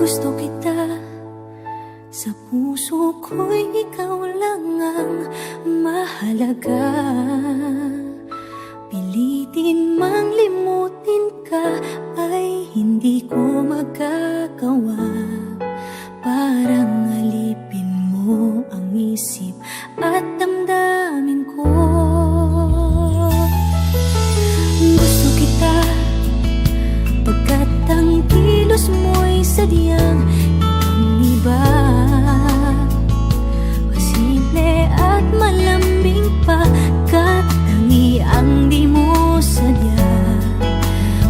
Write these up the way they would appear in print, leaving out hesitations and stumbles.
Gusto kita, sa puso ko'y ikaw lang ang mahalaga. Pilitin mang limutin ka ay hindi ko magagawa. Parang alipin mo ang isip at damdamin ko. Gusto kita pagkat ang kilos mo'y sadyang ibang-iba. Masimple at malambing pagkat tangi ang di mo sadya.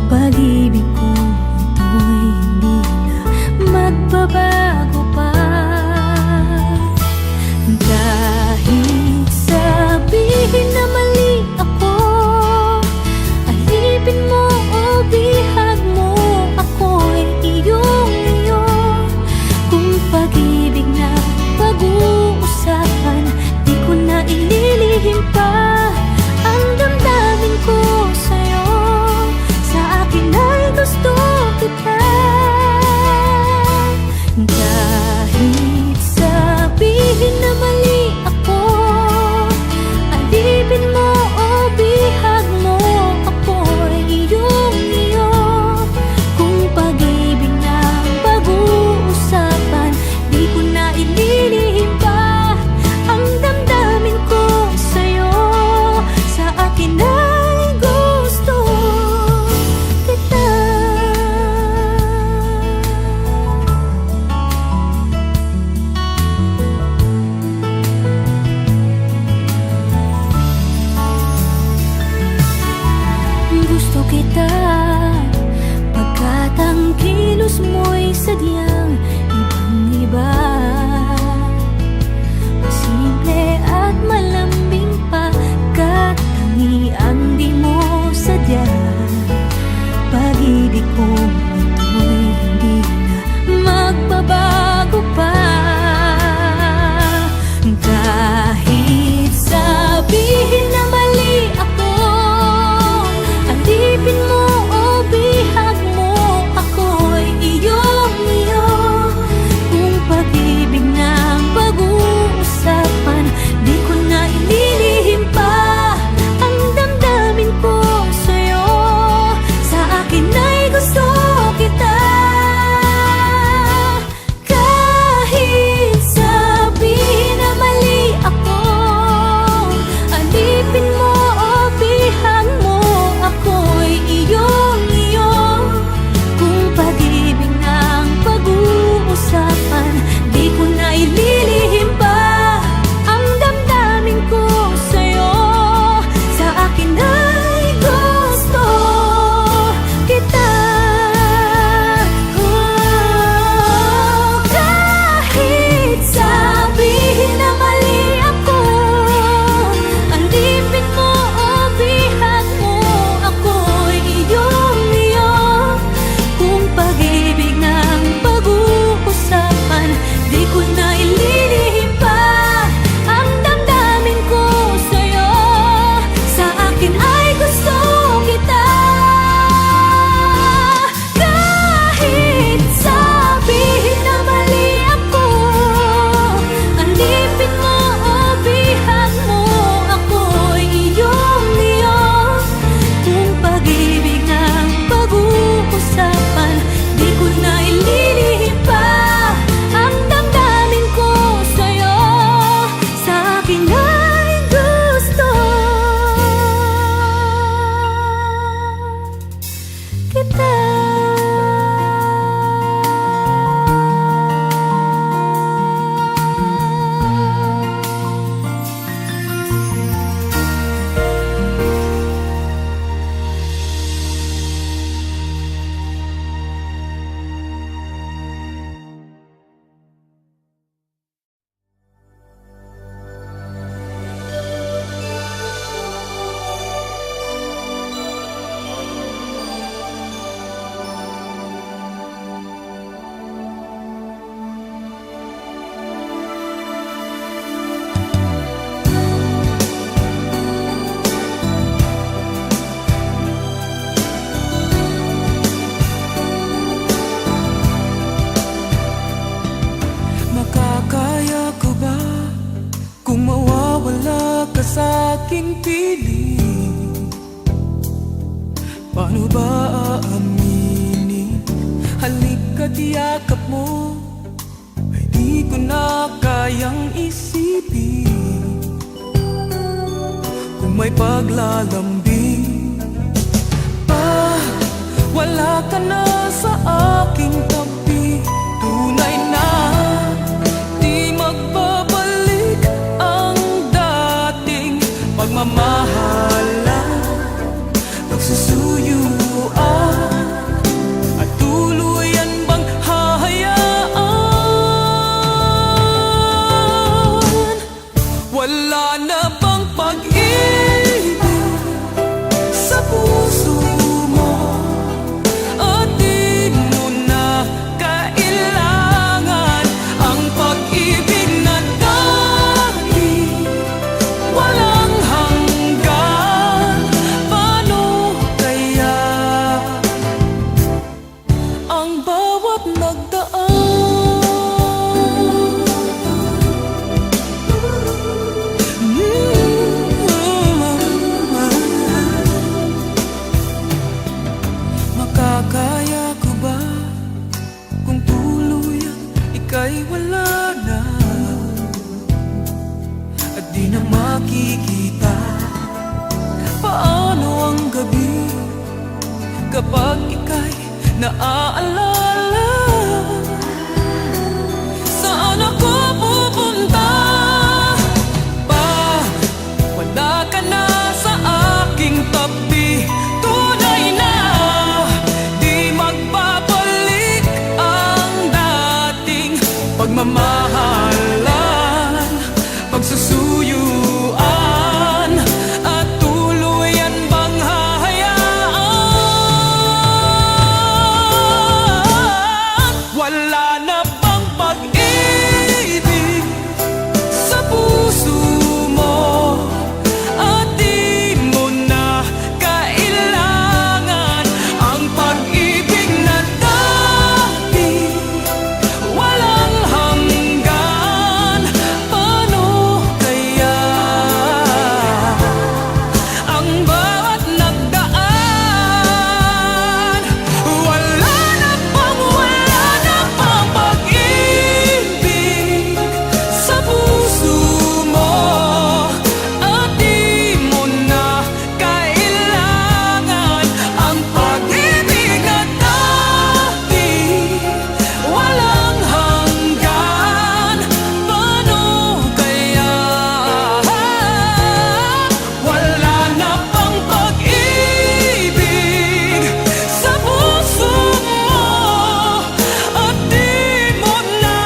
Pag-ibig kong ito'y hindi na magbabago pa. Kahit sabihin na mali ako, alipin mo o bihag mo, ako'y iyong-iyo. Kung pag-ibig na pag-uusapan, di ko na ililihim pa ang damdamin sa'king piling. Paano ba aaminin? Halika't yakap mo ay di ko na kayang isipin. Kung may paglalambing pa, wala ka na sa aking tabi. Tunay na di magbabalik ang dating pagmamahalan, pagsusuyuan, at tuluyan bang hahayaan? Wala na bang pag-ibig sa puso mo? At di mo na kailangan ang pag-ibig na dati walang hanggan. Paano kaya ang bawat nagdaan? Makakaya ko ba kung tuluyan ika'y wala na at di na makikita? Paano ang gabi kapag ika'y naaalala? Saan ako pupunta pag wala ka na sa aking tabi? Tunay na di magbabalik ang dating pagmamahalan, pagsusuyuan, at tuluyan bang hahayaan? Wala na bang pag-ibig sa puso mo? At di mo na kailangan ang pag-ibig na dati walang hanggan. Paano kaya ang bawat nagdaan? Wala na bang pag-ibig sa puso mo? At di mo na kailangan ang pag-ibig na dati walang hanggan. Paano kaya wala na bang pag-ibig sa puso mo? At di mo na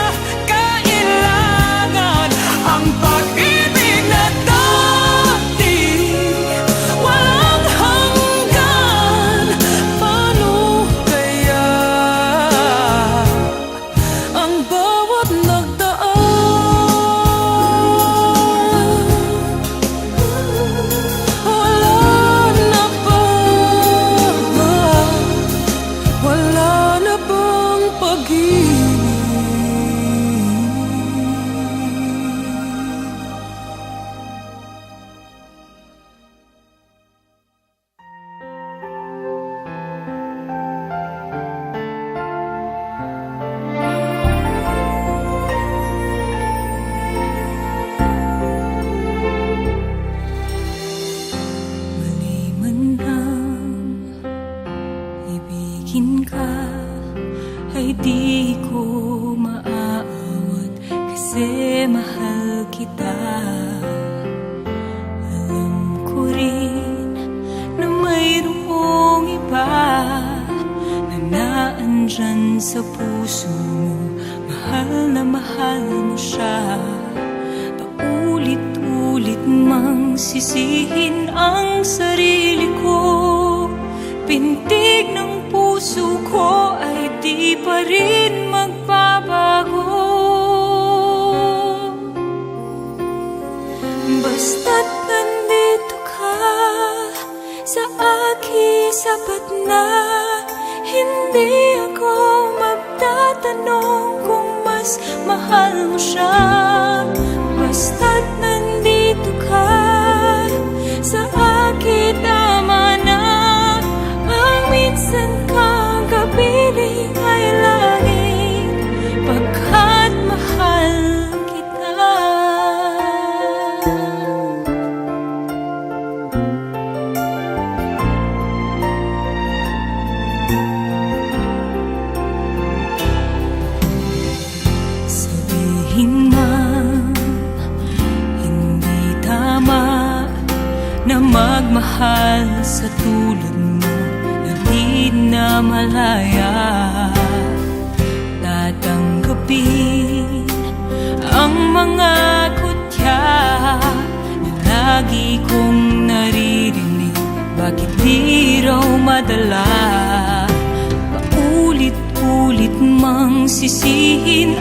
kailangan ang pag-ibig na dati walang hanggan. Paano kaya ang bawat nagdaan? Wala na bang pag-ibig? Mali man nang ibigin ka, ay di ko maaawat kasi mahal kita. Alam ko rin na mayroong iba na naandyan sa puso mo. Mahal mo siya. Paulit-ulit mang sisihin ang sarili ko. Pintig ng puso ko ay di pa rin magbabago. Basta't nandito ka sa akin, sapat na. Hindi ako magtatanong kung mas mahal mo siya. Basta't nandito ka sabihin man hindi tama na magmahal sa tulad mo na di na malaya. Tatanggapin ang mga kutya na lagi kong naririnig. Bakit di raw madala? Paulit-ulit mang sisihin